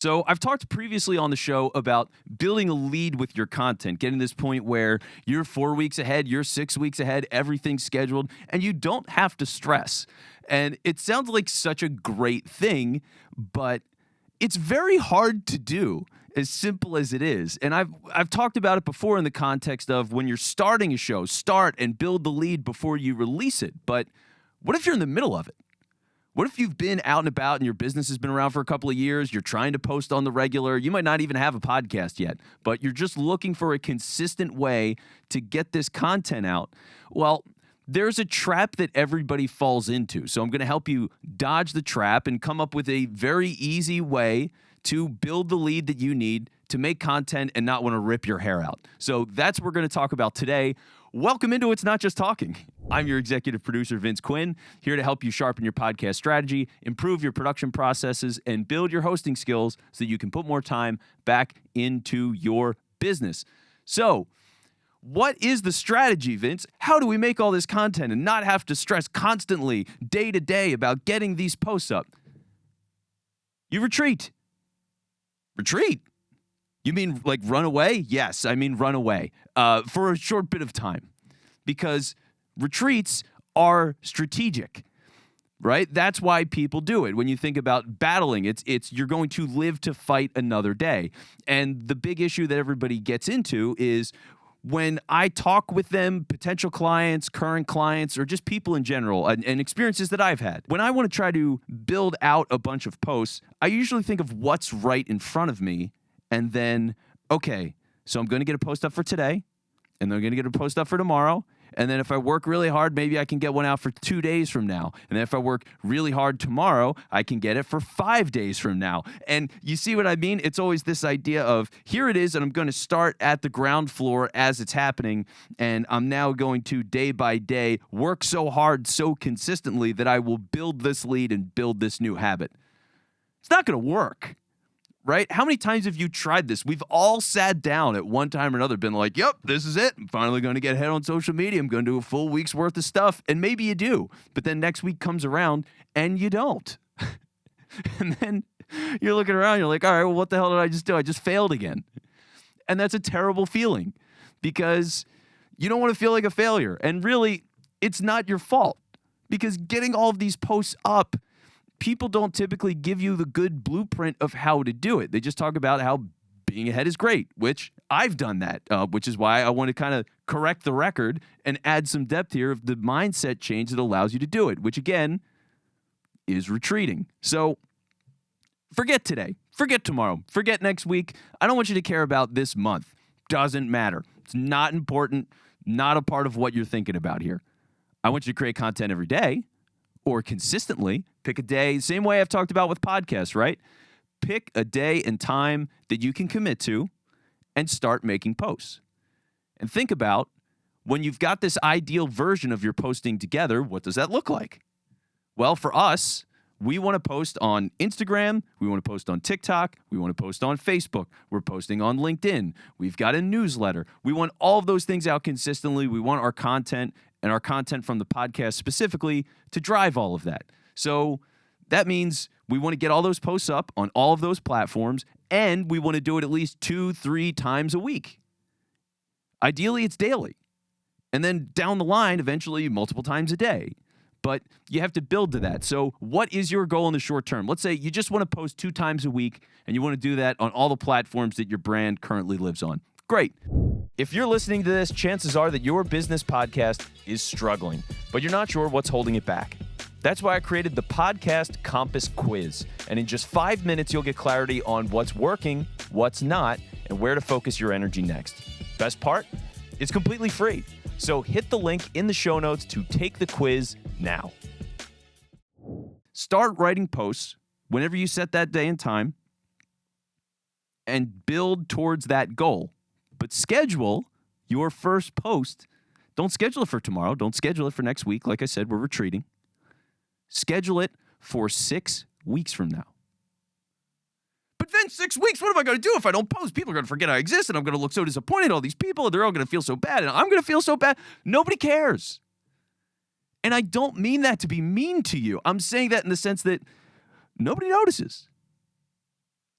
So I've talked previously on the show about building a lead with your content, getting this point where you're 4 weeks ahead, you're 6 weeks ahead, everything's scheduled, and you don't have to stress. And it sounds like such a great thing, but it's very hard to do, as simple as it is. And I've talked about it before in the context of when you're starting a show, start and build the lead before you release it. But what if you're in the middle of it? What if you've been out and about and your business has been around for a couple of years, you're trying to post on the regular, you might not even have a podcast yet, but you're just looking for a consistent way to get this content out? Well, there's a trap that everybody falls into. So I'm going to help you dodge the trap and come up with a very easy way to build the lead that you need to make content and not want to rip your hair out. So that's what we're going to talk about today. Welcome into It's Not Just Talking. I'm your executive producer, Vince Quinn, here to help you sharpen your podcast strategy, improve your production processes, and build your hosting skills so that you can put more time back into your business. So, what is the strategy, Vince? How do we make all this content and not have to stress constantly, day to day, about getting these posts up? You retreat. Retreat? You mean like run away? Yes, I mean run away for a short bit of time, because retreats are strategic, right? That's why people do it. When you think about battling, it's you're going to live to fight another day. And the big issue that everybody gets into is when I talk with them, potential clients, current clients, or just people in general, and experiences that I've had. When I want to try to build out a bunch of posts, I usually think of what's right in front of me. And then, okay, so I'm going to get a post up for today, and then I'm going to get a post up for tomorrow. And then if I work really hard, maybe I can get one out for 2 days from now. And then if I work really hard tomorrow, I can get it for 5 days from now. And you see what I mean? It's always this idea of here it is, and I'm going to start at the ground floor as it's happening. And I'm now going to, day by day, work so hard, so consistently that I will build this lead and build this new habit. It's not going to work. Right? How many times have you tried this? We've all sat down at one time or another, been like, yep, this is it. I'm finally going to get ahead on social media. I'm going to do a full week's worth of stuff. And maybe you do. But then next week comes around and you don't. And then you're looking around, you're like, all right, well, what the hell did I just do? I just failed again. And that's a terrible feeling, because you don't want to feel like a failure. And really, it's not your fault, because getting all of these posts up, people don't typically give you the good blueprint of how to do it. They just talk about how being ahead is great, which I've done that, which is why I want to kind of correct the record and add some depth here of the mindset change that allows you to do it, which again is retreating. So forget today, forget tomorrow, forget next week. I don't want you to care about this month. Doesn't matter. It's not important, not a part of what you're thinking about here. I want you to create content every day, or consistently. Pick a day, same way I've talked about with podcasts, right? Pick a day and time that you can commit to and start making posts. And think about, when you've got this ideal version of your posting together, what does that look like? Well, for us, we want to post on Instagram, we want to post on TikTok, we want to post on Facebook, we're posting on LinkedIn, we've got a newsletter. We want all of those things out consistently. We want our content, and our content from the podcast specifically, to drive all of that. So that means we want to get all those posts up on all of those platforms, and we want to do it at least 2-3 times a week. Ideally, it's daily. And then down the line, eventually multiple times a day. But you have to build to that. So what is your goal in the short term? Let's say you just want to post 2 times a week, and you want to do that on all the platforms that your brand currently lives on. Great. If you're listening to this, chances are that your business podcast is struggling, but you're not sure what's holding it back. That's why I created the Podcast Compass Quiz. And in just 5 minutes, you'll get clarity on what's working, what's not, and where to focus your energy next. Best part? It's completely free. So hit the link in the show notes to take the quiz now. Start writing posts whenever you set that day and time, and build towards that goal. But schedule your first post. Don't schedule it for tomorrow. Don't schedule it for next week. Like I said, we're retreating. Schedule it for 6 weeks from now. But then 6 weeks, what am I going to do if I don't post? People are going to forget I exist, and I'm going to look so disappointed. All these people, and they're all going to feel so bad, and I'm going to feel so bad. Nobody cares. And I don't mean that to be mean to you. I'm saying that in the sense that nobody notices.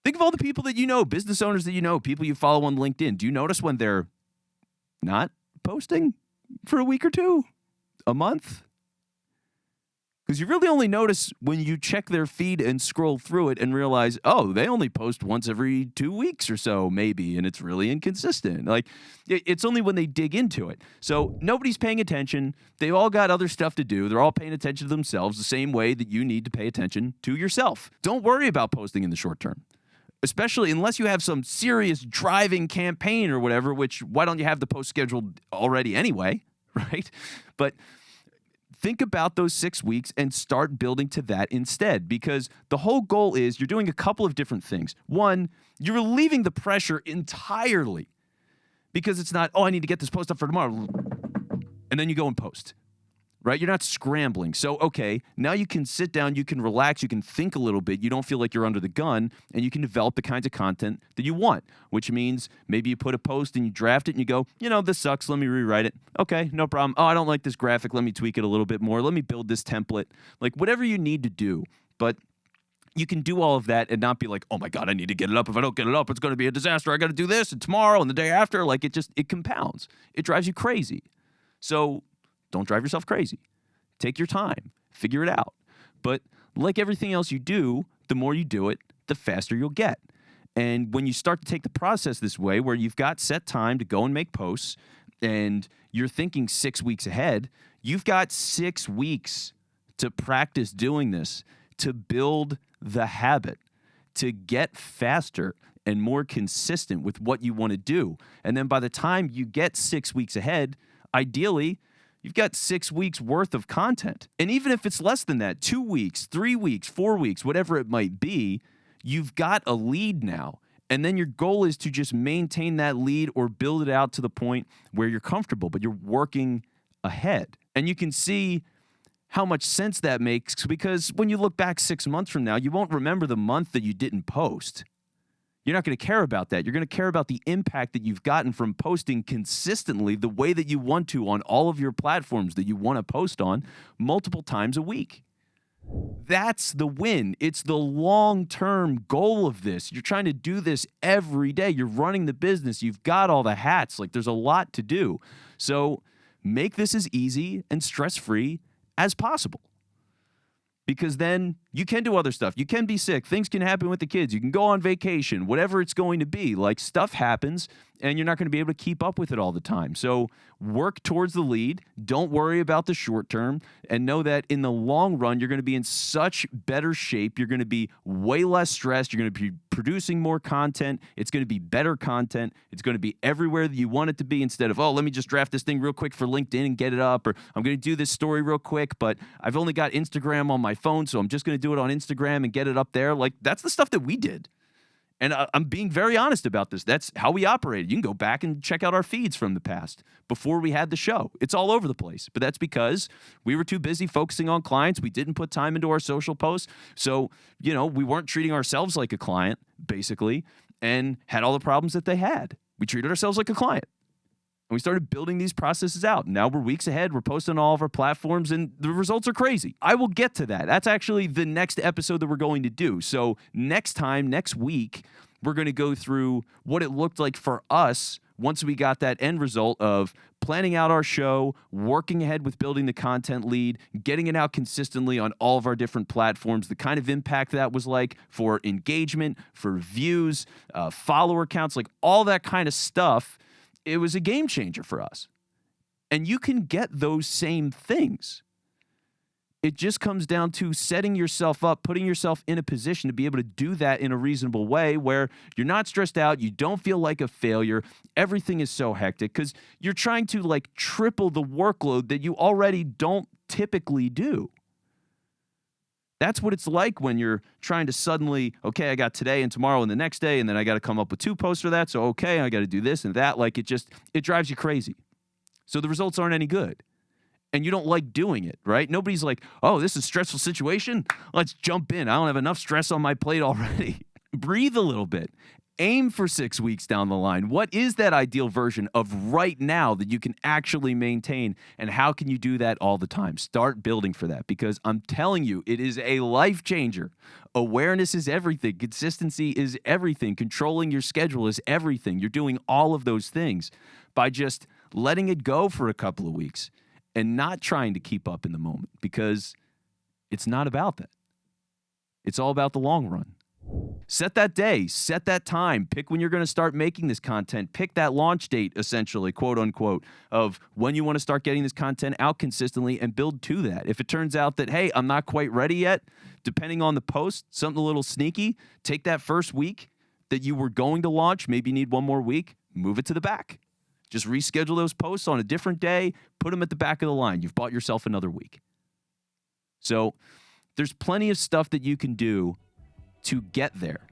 Think of all the people that you know, business owners that you know, people you follow on LinkedIn. Do you notice when they're not posting for a week or two, a month? Because you really only notice when you check their feed and scroll through it and realize, oh, they only post once every 2 weeks or so, maybe, and it's really inconsistent. Like, it's only when they dig into it. So nobody's paying attention. They've all got other stuff to do. They're all paying attention to themselves the same way that you need to pay attention to yourself. Don't worry about posting in the short term, especially unless you have some serious driving campaign or whatever, which why don't you have the post scheduled already anyway, right? But think about those 6 weeks and start building to that instead, because the whole goal is you're doing a couple of different things. One, you're relieving the pressure entirely because it's not, oh, I need to get this post up for tomorrow. And then you go and post, right? You're not scrambling. So, okay, now you can sit down, you can relax, you can think a little bit. You don't feel like you're under the gun, and you can develop the kinds of content that you want, which means maybe you put a post and you draft it and you go, this sucks. Let me rewrite it. Okay, no problem. Oh, I don't like this graphic. Let me tweak it a little bit more. Let me build this template. Like whatever you need to do. But you can do all of that and not be like, oh my God, I need to get it up. If I don't get it up, it's going to be a disaster. I got to do this and tomorrow and the day after. Like it compounds. It drives you crazy. So don't drive yourself crazy. Take your time. Figure it out. But like everything else you do, the more you do it, the faster you'll get. And when you start to take the process this way, where you've got set time to go and make posts and you're thinking 6 weeks ahead, you've got 6 weeks to practice doing this, to build the habit, to get faster and more consistent with what you want to do. And then by the time you get 6 weeks ahead, ideally, you've got 6 weeks worth of content. And even if it's less than that, 2 weeks, 3 weeks, 4 weeks, whatever it might be, you've got a lead now. And then your goal is to just maintain that lead or build it out to the point where you're comfortable, but you're working ahead. And you can see how much sense that makes, because when you look back 6 months from now, you won't remember the month that you didn't post. You're not going to care about that. You're going to care about the impact that you've gotten from posting consistently the way that you want to on all of your platforms that you want to post on multiple times a week. That's the win. It's the long-term goal of this. You're trying to do this every day. You're running the business. You've got all the hats. Like, there's a lot to do. So make this as easy and stress-free as possible. Because then you can do other stuff. You can be sick. Things can happen with the kids. You can go on vacation, whatever it's going to be. Like, stuff happens, and you're not going to be able to keep up with it all the time. So work towards the lead. Don't worry about the short term, and know that in the long run, you're going to be in such better shape. You're going to be way less stressed. You're going to be producing more content. It's going to be better content. It's going to be everywhere that you want it to be, instead of, oh, let me just draft this thing real quick for LinkedIn and get it up, or I'm going to do this story real quick, but I've only got Instagram on my phone, so I'm just going to do it on Instagram and get it up there. Like, that's the stuff that we did. And I'm being very honest about this. That's how we operated. You can go back and check out our feeds from the past before we had the show. It's all over the place. But that's because we were too busy focusing on clients. We didn't put time into our social posts. So, we weren't treating ourselves like a client, basically, and had all the problems that they had. We treated ourselves like a client. And we started building these processes out. Now we're weeks ahead. We're posting on all of our platforms, and the results are crazy. I will get to that. That's actually the next episode that we're going to do. So next week, we're going to go through what it looked like for us once we got that end result of planning out our show, working ahead with building the content lead, getting it out consistently on all of our different platforms, the kind of impact that was like for engagement, for views, follower counts, like all that kind of stuff. It was a game changer for us. And you can get those same things. It just comes down to setting yourself up, putting yourself in a position to be able to do that in a reasonable way where you're not stressed out, you don't feel like a failure, everything is so hectic because you're trying to like triple the workload that you already don't typically do. That's what it's like when you're trying to suddenly, okay, I got today and tomorrow and the next day, and then I got to come up with 2 posts for that. So, okay, I got to do this and that. Like, it drives you crazy. So the results aren't any good. And you don't like doing it, right? Nobody's like, oh, this is a stressful situation. Let's jump in. I don't have enough stress on my plate already. Breathe a little bit. Aim for 6 weeks down the line. What is that ideal version of right now that you can actually maintain? And how can you do that all the time? Start building for that, because I'm telling you, it is a life changer. Awareness is everything. Consistency is everything. Controlling your schedule is everything. You're doing all of those things by just letting it go for a couple of weeks and not trying to keep up in the moment, because it's not about that. It's all about the long run. Set that day, set that time, pick when you're going to start making this content, pick that launch date, essentially, quote unquote, of when you want to start getting this content out consistently, and build to that. If it turns out that, hey, I'm not quite ready yet, depending on the post, something a little sneaky, take that first week that you were going to launch, maybe you need one more week, move it to the back. Just reschedule those posts on a different day, put them at the back of the line. You've bought yourself another week. So there's plenty of stuff that you can do to get there.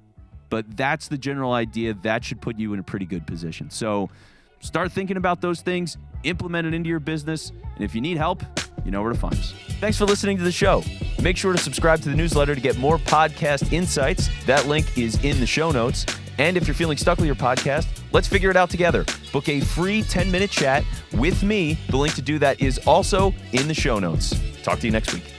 But that's the general idea. That should put you in a pretty good position. So start thinking about those things, implement it into your business, and if you need help, you know where to find us. Thanks for listening to the show. Make sure to subscribe to the newsletter to get more podcast insights. That link is in the show notes. And if you're feeling stuck with your podcast, let's figure it out together. Book a free 10-minute chat with me. The link to do that is also in the show notes. Talk to you next week.